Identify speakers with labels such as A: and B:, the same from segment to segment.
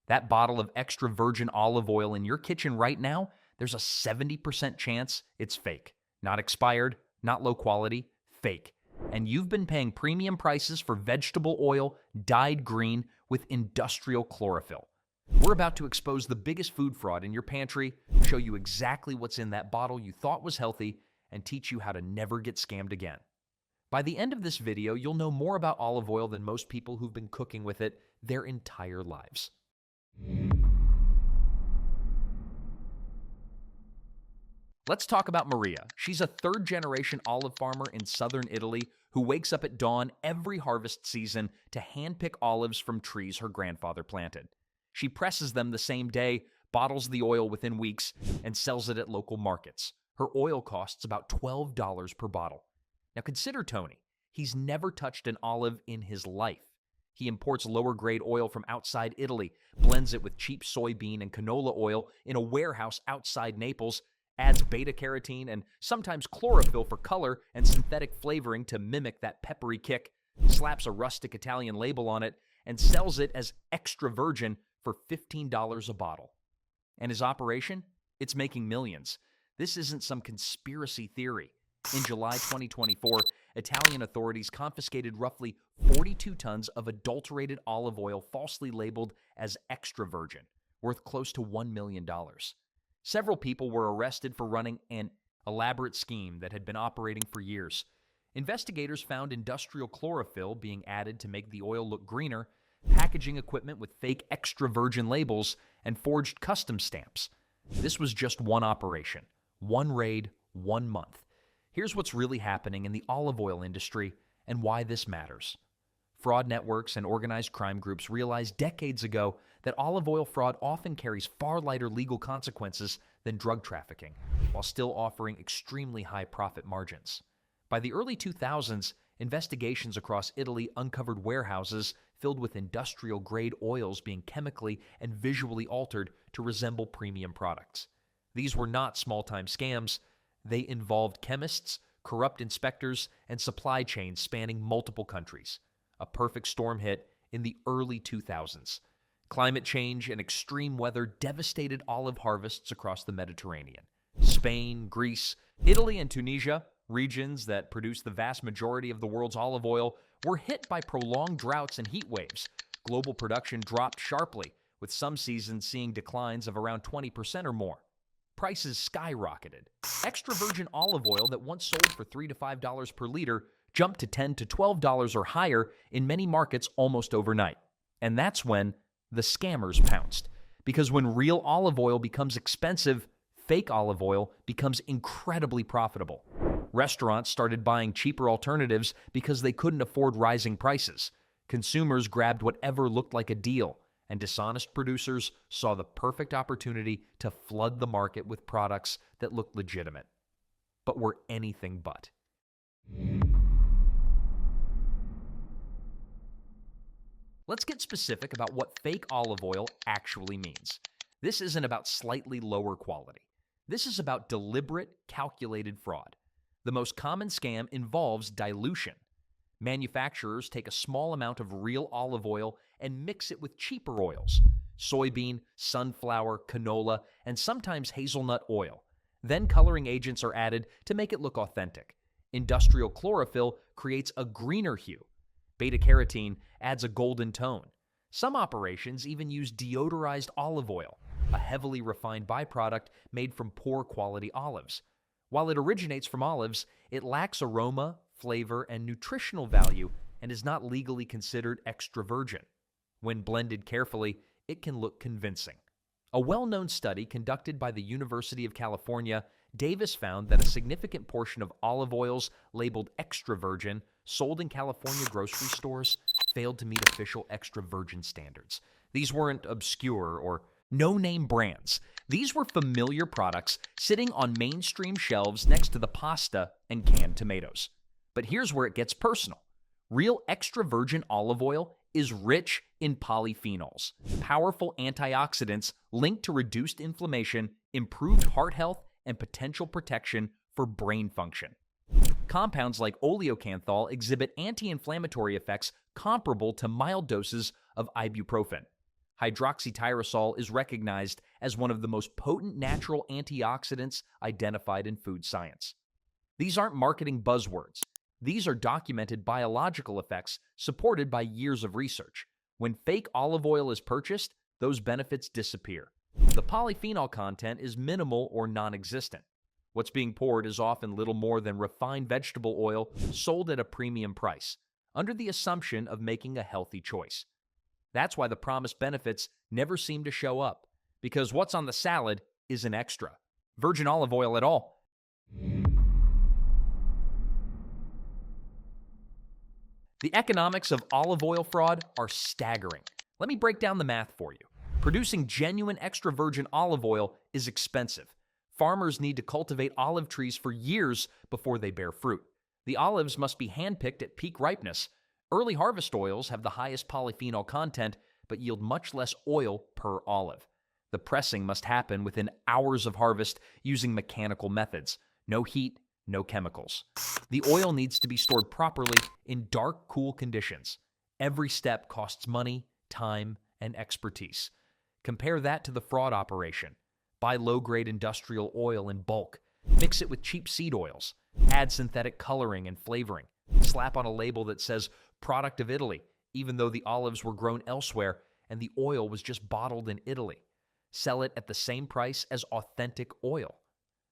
A: That bottle of extra virgin olive oil in your kitchen right now, there's a 70% chance it's fake. Not expired, not low quality, fake. And you've been paying premium prices for vegetable oil dyed green with industrial chlorophyll. We're about to expose the biggest food fraud in your pantry, show you exactly what's in that bottle you thought was healthy, and teach you how to never get scammed again. By the end of this video, you'll know more about olive oil than most people who've been cooking with it their entire lives. Let's talk about Maria. She's a third-generation olive farmer in southern Italy who wakes up at dawn every harvest season to handpick olives from trees her grandfather planted. She presses them the same day, bottles the oil within weeks, and sells it at local markets. Her oil costs about $12 per bottle. Now consider Tony. He's never touched an olive in his life. He imports lower-grade oil from outside Italy, blends it with cheap soybean and canola oil in a warehouse outside Naples, adds beta-carotene and sometimes chlorophyll for color and synthetic flavoring to mimic that peppery kick, slaps a rustic Italian label on it, and sells it as extra virgin for $15 a bottle. And his operation? It's making millions. This isn't some conspiracy theory. In July 2024, Italian authorities confiscated roughly 42 tons of adulterated olive oil falsely labeled as extra virgin, worth close to $1 million. Several people were arrested for running an elaborate scheme that had been operating for years. Investigators found industrial chlorophyll being added to make the oil look greener, packaging equipment with fake extra virgin labels, and forged custom stamps. This was just one operation, one raid, 1 month. Here's what's really happening in the olive oil industry and why this matters. Fraud networks and organized crime groups realized decades ago that olive oil fraud often carries far lighter legal consequences than drug trafficking, while still offering extremely high profit margins. By the early 2000s, investigations across Italy uncovered warehouses filled with industrial-grade oils being chemically and visually altered to resemble premium products. These were not small-time scams. They involved chemists, corrupt inspectors, and supply chains spanning multiple countries. A perfect storm hit in the early 2000s. Climate change and extreme weather devastated olive harvests across the Mediterranean. Spain, Greece, Italy, and Tunisia, regions that produce the vast majority of the world's olive oil, were hit by prolonged droughts and heat waves. Global production dropped sharply, with some seasons seeing declines of around 20% or more. Prices skyrocketed. Extra virgin olive oil that once sold for $3 to $5 per liter jumped to $10 to $12 or higher in many markets almost overnight. And that's when the scammers pounced. Because when real olive oil becomes expensive, fake olive oil becomes incredibly profitable. Restaurants started buying cheaper alternatives because they couldn't afford rising prices. Consumers grabbed whatever looked like a deal, and dishonest producers saw the perfect opportunity to flood the market with products that looked legitimate, but were anything but. Let's get specific about what fake olive oil actually means. This isn't about slightly lower quality. This is about deliberate, calculated fraud. The most common scam involves dilution. Manufacturers take a small amount of real olive oil and mix it with cheaper oils, soybean, sunflower, canola, and sometimes hazelnut oil. Then coloring agents are added to make it look authentic. Industrial chlorophyll creates a greener hue. Beta-carotene adds a golden tone. Some operations even use deodorized olive oil, a heavily refined byproduct made from poor quality olives. While it originates from olives, it lacks aroma, flavor, and nutritional value and is not legally considered extra virgin. When blended carefully, it can look convincing. A well-known study conducted by the University of California, Davis found that a significant portion of olive oils labeled extra virgin sold in California grocery stores failed to meet official extra virgin standards. These weren't obscure or no-name brands. These were familiar products sitting on mainstream shelves next to the pasta and canned tomatoes. But here's where it gets personal. Real extra virgin olive oil is rich in polyphenols, powerful antioxidants linked to reduced inflammation, improved heart health, and potential protection for brain function. Compounds like oleocanthal exhibit anti-inflammatory effects comparable to mild doses of ibuprofen. Hydroxytyrosol is recognized as one of the most potent natural antioxidants identified in food science. These aren't marketing buzzwords. These are documented biological effects supported by years of research. When fake olive oil is purchased, those benefits disappear. The polyphenol content is minimal or non-existent. What's being poured is often little more than refined vegetable oil sold at a premium price, under the assumption of making a healthy choice. That's why the promised benefits never seem to show up, because what's on the salad isn't extra. Virgin olive oil at all. The economics of olive oil fraud are staggering. Let me break down the math for you. Producing genuine extra virgin olive oil is expensive. Farmers need to cultivate olive trees for years before they bear fruit. The olives must be handpicked at peak ripeness. Early harvest oils have the highest polyphenol content, but yield much less oil per olive. The pressing must happen within hours of harvest using mechanical methods. No heat, no chemicals. The oil needs to be stored properly in dark, cool conditions. Every step costs money, time, and expertise. Compare that to the fraud operation. Buy low-grade industrial oil in bulk. Mix it with cheap seed oils. Add synthetic coloring and flavoring. Slap on a label that says, "Product of Italy," even though the olives were grown elsewhere and the oil was just bottled in Italy. Sell it at the same price as authentic oil.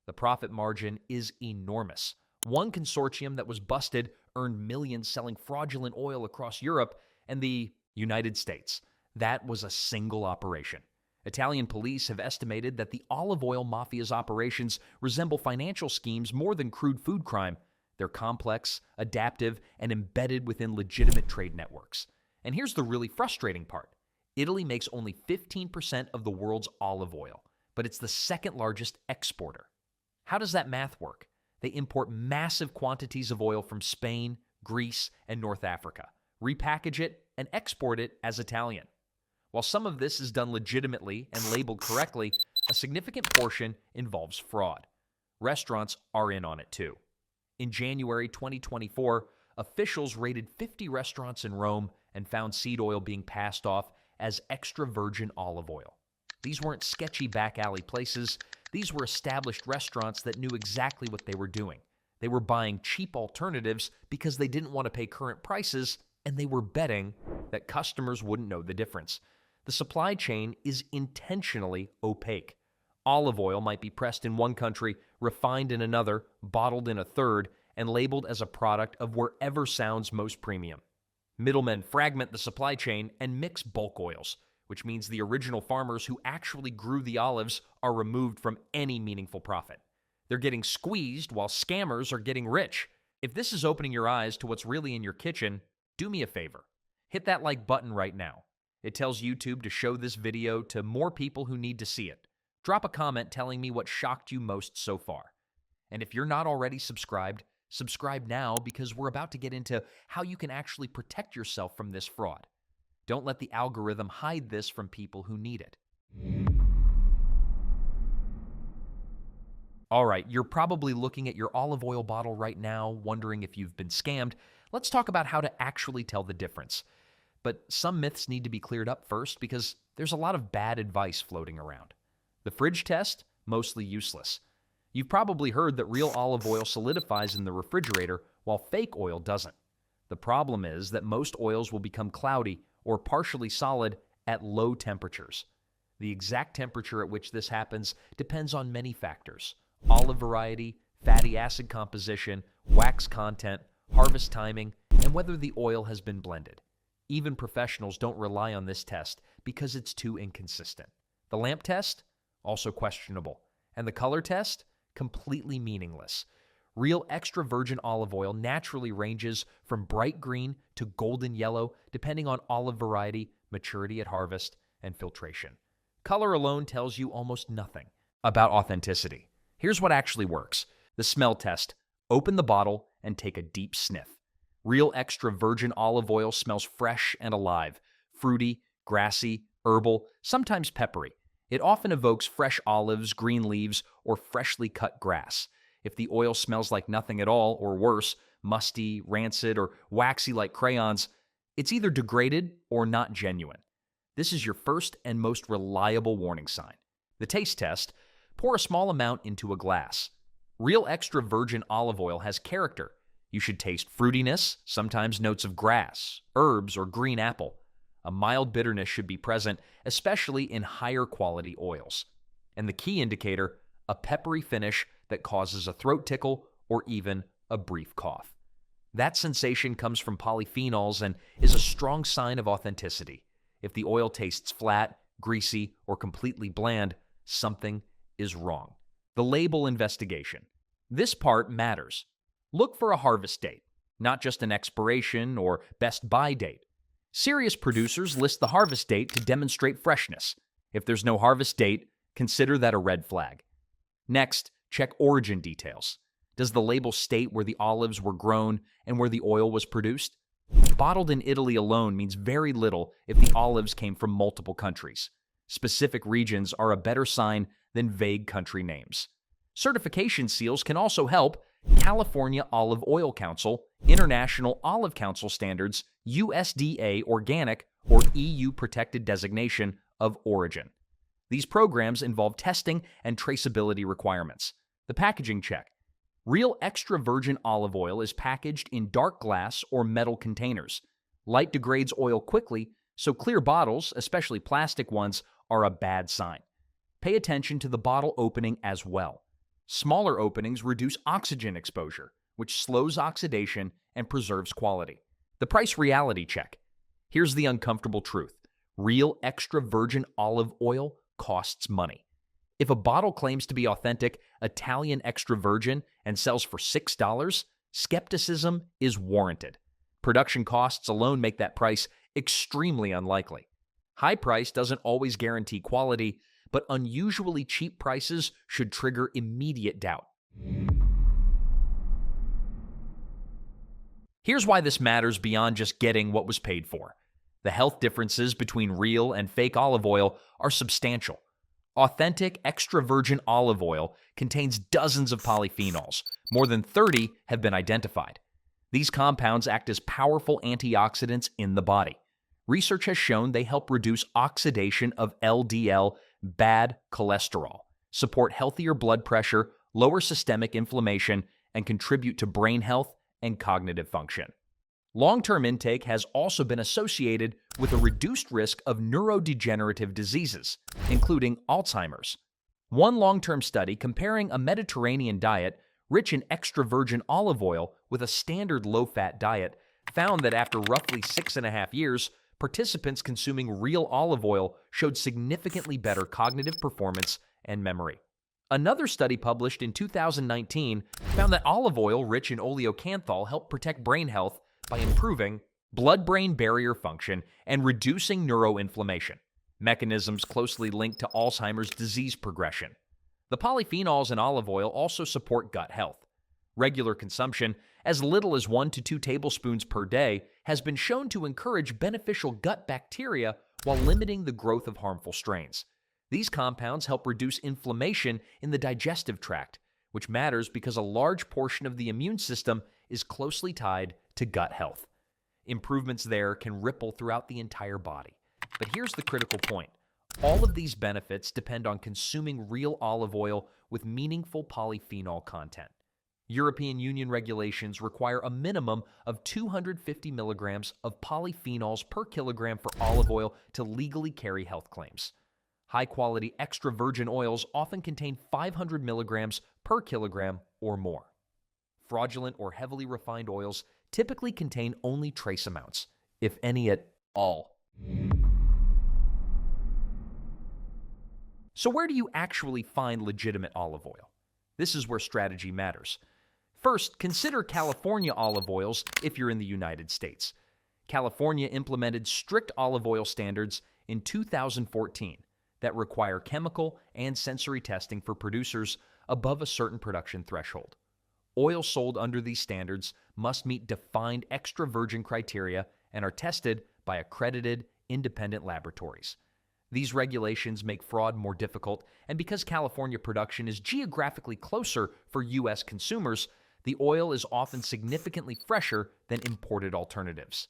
A: The profit margin is enormous. One consortium that was busted earned millions selling fraudulent oil across Europe and the United States. That was a single operation. Italian police have estimated that the olive oil mafia's operations resemble financial schemes more than crude food crime. They're complex, adaptive, and embedded within legitimate trade networks. And here's the really frustrating part. Italy makes only 15% of the world's olive oil, but it's the second largest exporter. How does that math work? They import massive quantities of oil from Spain, Greece, and North Africa, repackage it, and export it as Italian. While some of this is done legitimately and labeled correctly, a significant portion involves fraud. Restaurants are in on it too. In January 2024, officials raided 50 restaurants in Rome and found seed oil being passed off as extra virgin olive oil. These weren't sketchy back alley places. These were established restaurants that knew exactly what they were doing. They were buying cheap alternatives because they didn't want to pay current prices, and they were betting that customers wouldn't know the difference. The supply chain is intentionally opaque. Olive oil might be pressed in one country, refined in another, bottled in a third, and labeled as a product of wherever sounds most premium. Middlemen fragment the supply chain and mix bulk oils, which means the original farmers who actually grew the olives are removed from any meaningful profit. They're getting squeezed while scammers are getting rich. If this is opening your eyes to what's really in your kitchen, do me a favor. Hit that like button right now. It tells YouTube to show this video to more people who need to see it. Drop a comment telling me what shocked you most so far. And if you're not already subscribed, subscribe now because we're about to get into how you can actually protect yourself from this fraud. Don't let the algorithm hide this from people who need it. All right, you're probably looking at your olive oil bottle right now, wondering if you've been scammed. Let's talk about how to actually tell the difference. But some myths need to be cleared up first because there's a lot of bad advice floating around. The fridge test, mostly useless. You've probably heard that real olive oil solidifies in the refrigerator while fake oil doesn't. The problem is that most oils will become cloudy or partially solid at low temperatures. The exact temperature at which this happens depends on many factors: olive variety, fatty acid composition, wax content, harvest timing, and whether the oil has been blended. Even professionals don't rely on this test because it's too inconsistent. The lamp test? Also questionable. And the color test? Completely meaningless. Real extra virgin olive oil naturally ranges from bright green to golden yellow, depending on olive variety, maturity at harvest, and filtration. Color alone tells you almost nothing about authenticity. Here's what actually works. The smell test. Open the bottle and take a deep sniff. Real extra virgin olive oil smells fresh and alive, fruity, grassy, herbal, sometimes peppery. It often evokes fresh olives, green leaves, or freshly cut grass. If the oil smells like nothing at all, or worse, musty, rancid, or waxy like crayons, it's either degraded or not genuine. This is your first and most reliable warning sign. The taste test: pour a small amount into a glass. Real extra virgin olive oil has character. You should taste fruitiness, sometimes notes of grass, herbs, or green apple. A mild bitterness should be present, especially in higher quality oils. And the key indicator: a peppery finish that causes a throat tickle or even a brief cough. That sensation comes from polyphenols and is a strong sign of authenticity. If the oil tastes flat, greasy, or completely bland, something is wrong. The label investigation. This part matters. Look for a harvest date, not just an expiration or best buy date. Serious producers list the harvest date to demonstrate freshness. If there's no harvest date, consider that a red flag. Next, check origin details. Does the label state where the olives were grown and where the oil was produced? Bottled in Italy alone means very little if the olives came from multiple countries. Specific regions are a better sign than vague country names. Certification seals can also help: California Olive Oil Council, International Olive Council Standards, USDA Organic, or EU Protected Designation of Origin. These programs involve testing and traceability requirements. The packaging check. Real extra virgin olive oil is packaged in dark glass or metal containers. Light degrades oil quickly, so clear bottles, especially plastic ones, are a bad sign. Pay attention to the bottle opening as well. Smaller openings reduce oxygen exposure, which slows oxidation and preserves quality. The price reality check. Here's the uncomfortable truth: real extra virgin olive oil costs money. If a bottle claims to be authentic Italian extra virgin and sells for $6, skepticism is warranted. Production costs alone make that price extremely unlikely. High price doesn't always guarantee quality, but unusually cheap prices should trigger immediate doubt. Here's why this matters beyond just getting what was paid for. The health differences between real and fake olive oil are substantial. Authentic extra virgin olive oil contains dozens of polyphenols. More than 30 have been identified. These compounds act as powerful antioxidants in the body. Research has shown they help reduce oxidation of LDL, bad cholesterol, support healthier blood pressure, lower systemic inflammation, and contribute to brain health and cognitive function. Long-term intake has also been associated with a reduced risk of neurodegenerative diseases, including Alzheimer's. One long-term study comparing a Mediterranean diet rich in extra virgin olive oil with a standard low-fat diet found that after roughly 6.5 years, participants consuming real olive oil showed significantly better cognitive performance and memory. Another study published in 2019 found that olive oil rich in oleocanthal helped protect brain health by improving blood-brain barrier function and reducing neuroinflammation, mechanisms closely linked to Alzheimer's disease progression. The polyphenols in olive oil also support gut health. Regular consumption, as little as 1 to 2 tablespoons per day, has been shown to encourage beneficial gut bacteria while limiting the growth of harmful strains. These compounds help reduce inflammation in the digestive tract, which matters because a large portion of the immune system is closely tied to gut health. Improvements there can ripple throughout the entire body. But here's the critical point. All of these benefits depend on consuming real olive oil with meaningful polyphenol content. European Union regulations require a minimum of 250 milligrams of polyphenols per kilogram for olive oil to legally carry health claims. High-quality extra virgin oils often contain 500 milligrams per kilogram or more. Fraudulent or heavily refined oils typically contain only trace amounts, if any at all. So where do you actually find legitimate olive oil? This is where strategy matters. First, consider California olive oils if you're in the United States. California implemented strict olive oil standards in 2014 that require chemical and sensory testing for producers above a certain production threshold. Oils sold under these standards must meet defined extra virgin criteria and are tested by accredited independent laboratories. These regulations make fraud more difficult, and because California production is geographically closer for U.S. consumers, the oil is often significantly fresher than imported alternatives.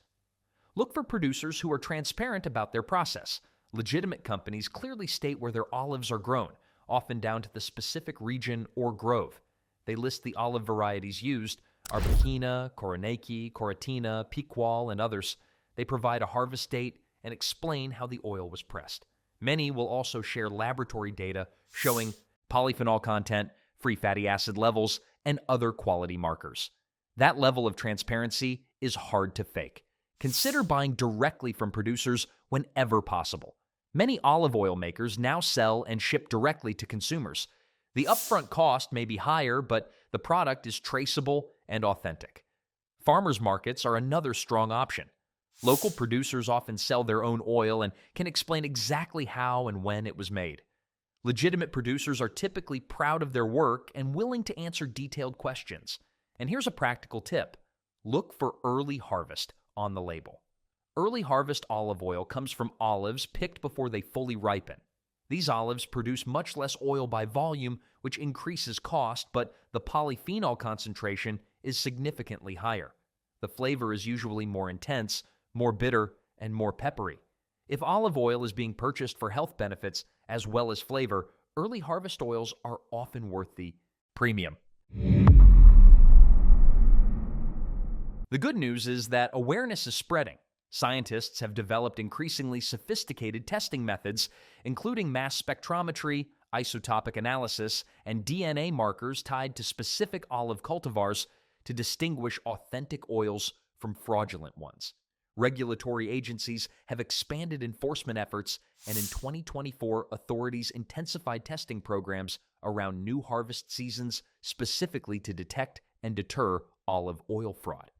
A: Look for producers who are transparent about their process. Legitimate companies clearly state where their olives are grown, often down to the specific region or grove. They list the olive varieties used: Arbequina, Koroneiki, Coritina, Picual, and others. They provide a harvest date and explain how the oil was pressed. Many will also share laboratory data showing polyphenol content, free fatty acid levels, and other quality markers. That level of transparency is hard to fake. Consider buying directly from producers whenever possible. Many olive oil makers now sell and ship directly to consumers. The upfront cost may be higher, but the product is traceable and authentic. Farmers markets are another strong option. Local producers often sell their own oil and can explain exactly how and when it was made. Legitimate producers are typically proud of their work and willing to answer detailed questions. And here's a practical tip: look for early harvest on the label. Early harvest olive oil comes from olives picked before they fully ripen. These olives produce much less oil by volume, which increases cost, but the polyphenol concentration is significantly higher. The flavor is usually more intense, more bitter, and more peppery. If olive oil is being purchased for health benefits as well as flavor, early harvest oils are often worth the premium. The good news is that awareness is spreading. Scientists have developed increasingly sophisticated testing methods, including mass spectrometry, isotopic analysis, and DNA markers tied to specific olive cultivars to distinguish authentic oils from fraudulent ones. Regulatory agencies have expanded enforcement efforts, and in 2024, authorities intensified testing programs around new harvest seasons specifically to detect and deter olive oil fraud.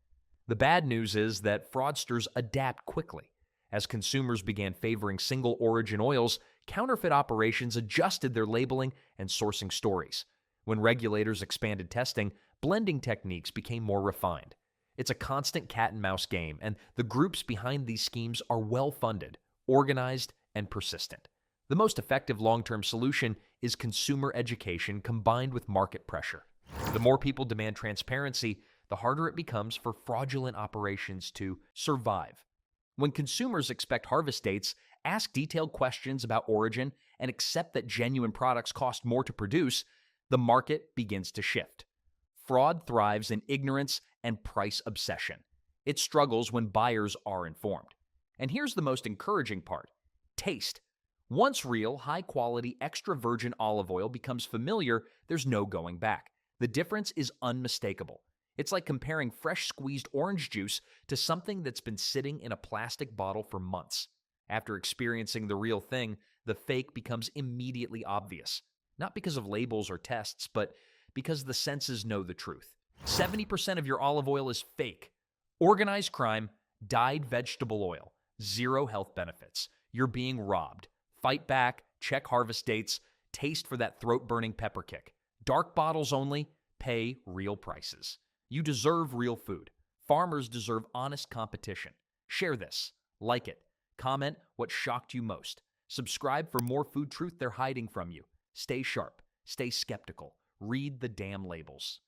A: The bad news is that fraudsters adapt quickly. As consumers began favoring single-origin oils, counterfeit operations adjusted their labeling and sourcing stories. When regulators expanded testing, blending techniques became more refined. It's a constant cat-and-mouse game, and the groups behind these schemes are well-funded, organized, and persistent. The most effective long-term solution is consumer education combined with market pressure. The more people demand transparency, the harder it becomes for fraudulent operations to survive. When consumers expect harvest dates, ask detailed questions about origin, and accept that genuine products cost more to produce, the market begins to shift. Fraud thrives in ignorance and price obsession. It struggles when buyers are informed. And here's the most encouraging part: taste. Once real, high-quality, extra virgin olive oil becomes familiar, there's no going back. The difference is unmistakable. It's like comparing fresh squeezed orange juice to something that's been sitting in a plastic bottle for months. After experiencing the real thing, the fake becomes immediately obvious. Not because of labels or tests, but because the senses know the truth. 70% of your olive oil is fake. Organized crime, dyed vegetable oil, zero health benefits. You're being robbed. Fight back, check harvest dates, taste for that throat-burning pepper kick. Dark bottles only, pay real prices. You deserve real food. Farmers deserve honest competition. Share this. Like it. Comment what shocked you most. Subscribe for more food truth they're hiding from you. Stay sharp. Stay skeptical. Read the damn labels.